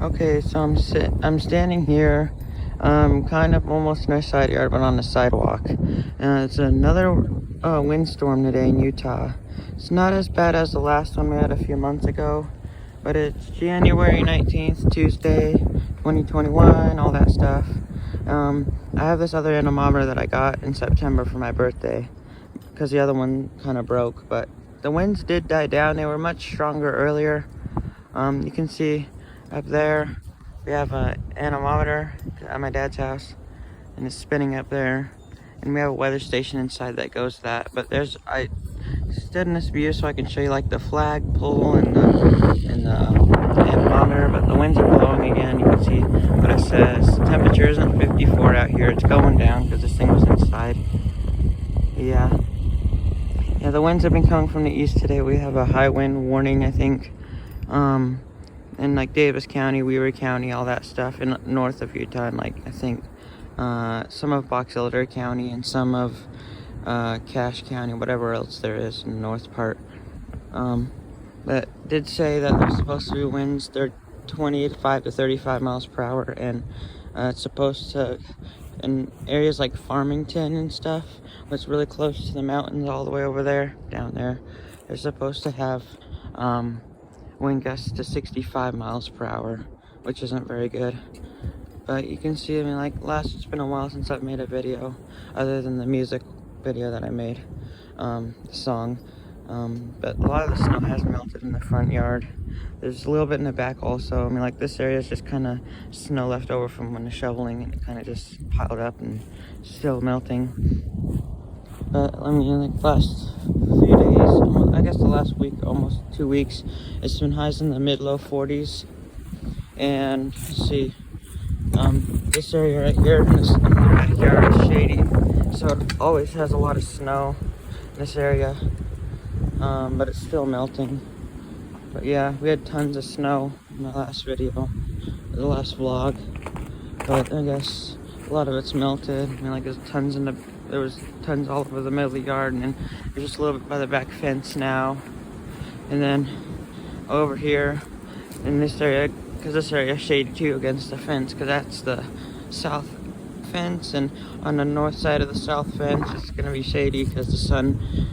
Okay, so I'm standing here, kind of almost in our side yard, but on the sidewalk. It's another windstorm today in Utah. It's not as bad as the last one we had a few months ago, but it's January 19th, Tuesday, 2021, all that stuff. I have this other anemometer that I got in September for my birthday, because the other one kind of broke, but the winds did die down. They were much stronger earlier. You can see up there we have an anemometer at my dad's house, and it's spinning up there, and we have a weather station inside that goes to that. But I stood in this view so I can show you like the flagpole and the anemometer, but the winds are blowing again. You can see what it says. The temperature isn't 54 out here. It's going down because this thing was inside. Yeah, the winds have been coming from the east today. We have a high wind warning, I think. In like Davis County, Weaver County, all that stuff, in north of Utah, and like I think some of Box Elder County and some of Cache County, whatever else there is in the north part. But did say that there's supposed to be winds. They're 25 to 35 miles per hour, and it's supposed to, in areas like Farmington and stuff, what's really close to the mountains all the way over there, down there, they're supposed to have wind gusts to 65 miles per hour, which isn't very good. But you can see, I mean, like it's been a while since I've made a video, other than the music video that I made, the song. But a lot of the snow has melted in the front yard. There's a little bit in the back also. I mean, like this area is just kind of snow left over from when the shoveling, and it kind of just piled up and still melting. But I mean, like last few days, I guess the last week, almost 2 weeks, it's been highs in the mid-low 40s. And let's see, this area right here in my backyard is shady, so it always has a lot of snow in this area, but it's still melting. But yeah, we had tons of snow in my last video, the last vlog, but I guess a lot of it's melted. I mean, like there was tons all over the middle of the yard, and then there's just a little bit by the back fence now. And then over here in this area, because this area is shady too against the fence, because that's the south fence, and on the north side of the south fence it's going to be shady because the sun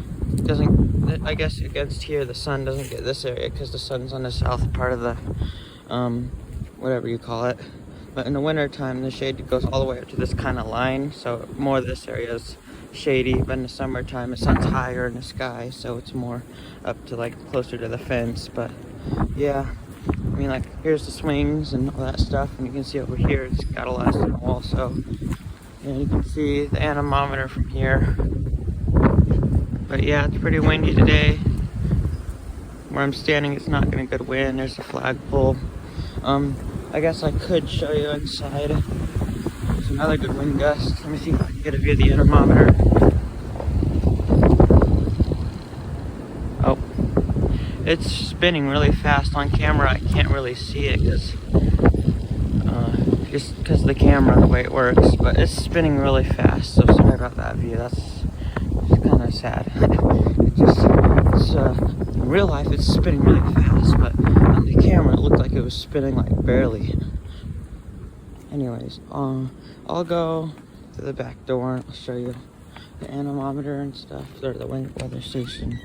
doesn't, I guess against here the sun doesn't get this area because the sun's on the south part of the whatever you call it. But in the winter time, the shade goes all the way up to this kind of line, so more of this area is shady. But in the summertime, the sun's higher in the sky, so it's more up to like closer to the fence. But yeah, I mean, like here's the swings and all that stuff, and you can see over here it's got a lot of snow also. And you can see the anemometer from here. But yeah, it's pretty windy today. Where I'm standing, it's not getting a good wind. There's a flagpole. I guess I could show you inside. There's another good wind gust. Let me see if I can get a view of the anemometer. Oh, it's spinning really fast on camera. I can't really see it just because of the camera, the way it works. But it's spinning really fast, so sorry about that view. That's kind of sad. In real life, it's spinning really fast, but on the camera, it looked like it was spinning like barely. Anyways, I'll go to the back door and I'll show you the anemometer and stuff, or the weather station.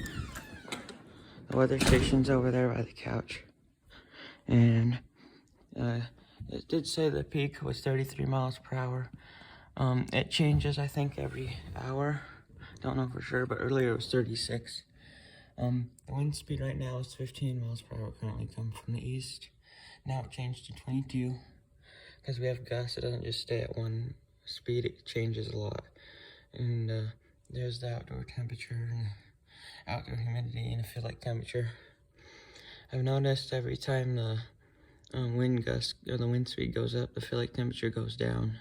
The weather station's over there by the couch. And it did say the peak was 33 miles per hour. It changes, I think, every hour. Don't know for sure, but earlier it was 36. The wind speed right now is 15 miles per hour, currently coming from the east. Now it changed to 22. Because we have gusts, it doesn't just stay at one speed, it changes a lot. And there's the outdoor temperature, and outdoor humidity, and I feel like temperature. I've noticed every time the wind gust or the wind speed goes up, the feel like temperature goes down.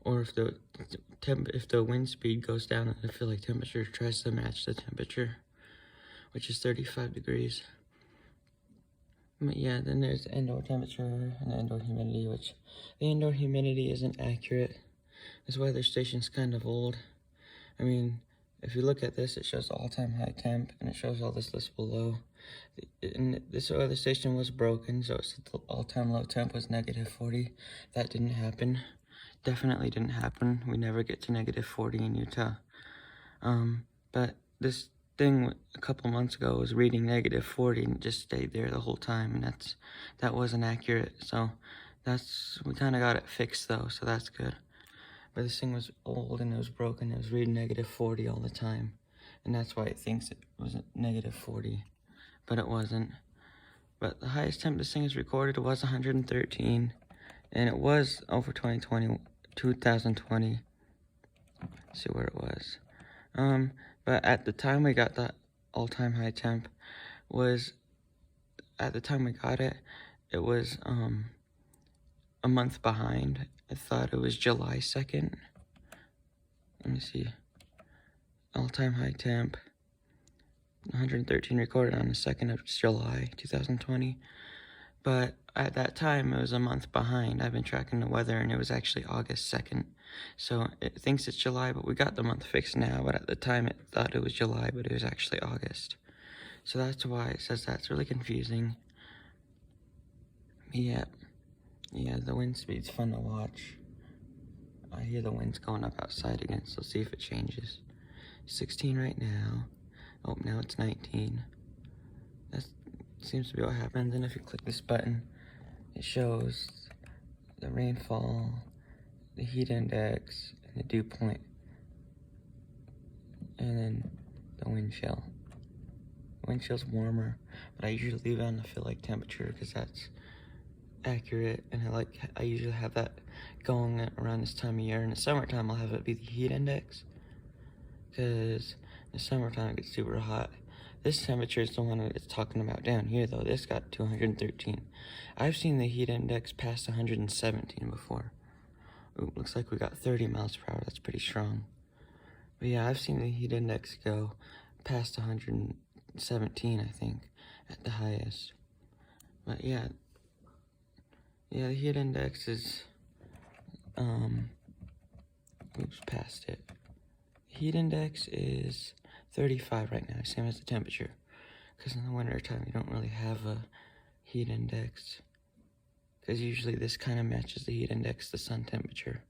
Or if the wind speed goes down, I feel like temperature tries to match the temperature, which is 35 degrees. But yeah, then there's the indoor temperature and the indoor humidity, which the indoor humidity isn't accurate. This weather station's kind of old. I mean, if you look at this, it shows the all-time high temp, and it shows all this list below. And this weather station was broken, so it said the all-time low temp was -40. That didn't happen. Definitely didn't happen. We never get to -40 in Utah. But this thing a couple months ago was reading -40 and it just stayed there the whole time, and that wasn't accurate. So we kind of got it fixed though, so that's good. But this thing was old and it was broken. It was reading -40 all the time, and that's why it thinks it was -40, but it wasn't. But the highest temp this thing has recorded was 113, and it was over 2020. Let's see where it was. But at the time we got the all-time high temp was, at the time we got it, it was a month behind. I thought it was July 2nd. Let me see. All-time high temp, 113 recorded on the 2nd of July, 2020. But at that time, it was a month behind. I've been tracking the weather, and it was actually August 2nd. So it thinks it's July, but we got the month fixed now. But at the time, it thought it was July, but it was actually August. So that's why it says that. It's really confusing. Yeah, the wind speed's fun to watch. I hear the wind's going up outside again, so let's see if it changes. 16 right now. Oh, now it's 19. That seems to be what happens. And if you click this button, it shows the rainfall, the heat index, and the dew point, and then the wind chill. The wind chill's warmer, but I usually leave it on the feel like temperature because that's accurate, and I usually have that going around this time of year. In the summertime, I'll have it be the heat index, because in the summertime it gets super hot. This temperature is the one that it's talking about down here, though. This got 213. I've seen the heat index past 117 before. Ooh, looks like we got 30 miles per hour. That's pretty strong. But yeah, I've seen the heat index go past 117, I think, at the highest. But yeah, the heat index is, oops, past it. The heat index is 35 right now, same as the temperature. Because in the winter time, you don't really have a heat index. Because usually this kind of matches the heat index, the sun temperature.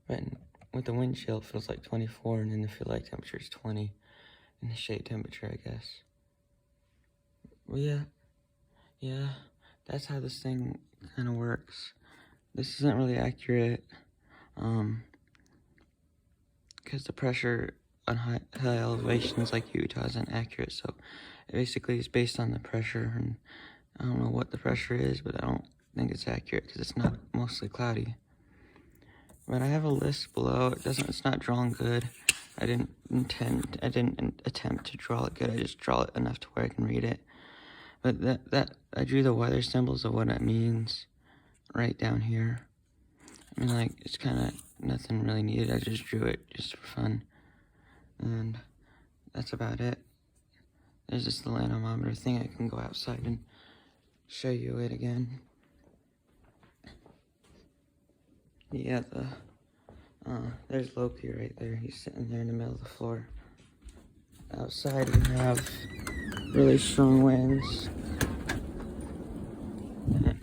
But with the wind chill, it feels like 24, and then the feel like temperature is 20. And the shade temperature, I guess. Well, yeah, that's how this thing kind of works. This isn't really accurate, because the pressure on high elevations like Utah isn't accurate. So it basically is based on the pressure, and I don't know what the pressure is, but I don't think it's accurate because it's not mostly cloudy. But I have a list below. It's not drawn good. I didn't attempt to draw it good. I just draw it enough to where I can read it. But I drew the weather symbols of what it means right down here. I mean, like, it's kind of nothing really needed. I just drew it just for fun. And that's about it. There's this little anemometer thing. I can go outside and show you it again. Yeah, there's Loki right there. He's sitting there in the middle of the floor. Outside we have really strong winds.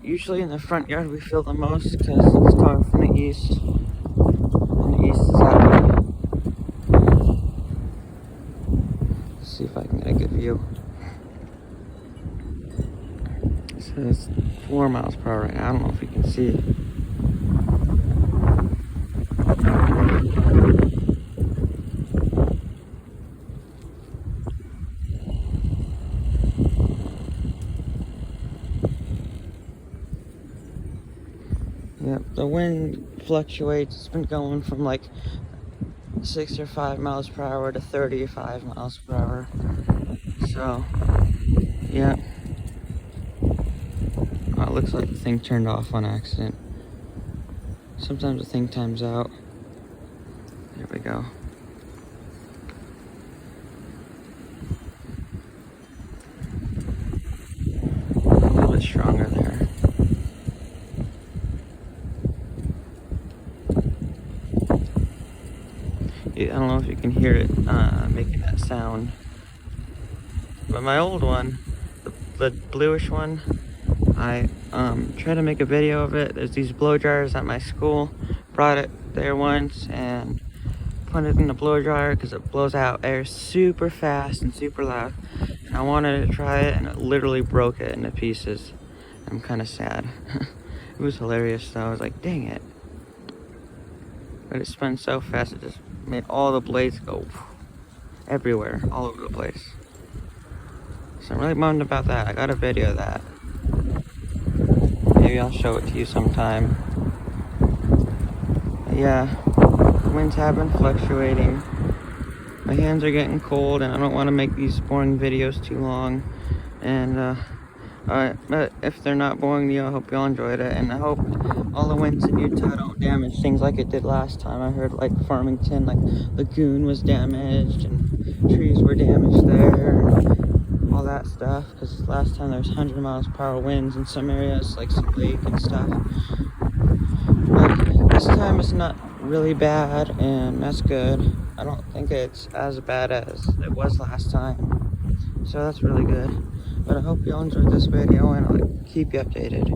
Usually in the front yard we feel the most because it's coming from the east. And the east is that way. Let's see if I can get a good view. So it's 4 miles per hour right now. I don't know if you can see it. Yep, the wind fluctuates. It's been going from like 6 or 5 miles per hour to 35 miles per hour. So, yeah. Oh, it looks like the thing turned off on accident. Sometimes the thing times out. There we go. A little bit stronger there. I don't know if you can hear it making that sound. But my old one, the bluish one, I tried to make a video of it. There's these blow dryers at my school. Brought it there once and put it in the blow dryer because it blows out air super fast and super loud. And I wanted to try it and it literally broke it into pieces. I'm kind of sad. It was hilarious though. I was like, dang it. But it spun so fast, it just made all the blades go everywhere, all over the place. So I'm really bummed about that. I got a video of that. Maybe I'll show it to you sometime. But yeah, winds have been fluctuating. My hands are getting cold and I don't want to make these boring videos too long. And but if they're not boring to you, I hope y'all enjoyed it. And I hope all the winds in Utah don't damage things like it did last time. I heard like Farmington, like Lagoon was damaged and trees were damaged there and all that stuff. Because last time there was 100 miles per hour winds in some areas, like some lake and stuff. But this time it's not really bad and that's good. I don't think it's as bad as it was last time. So that's really good. But I hope y'all enjoyed this video and I'll keep you updated.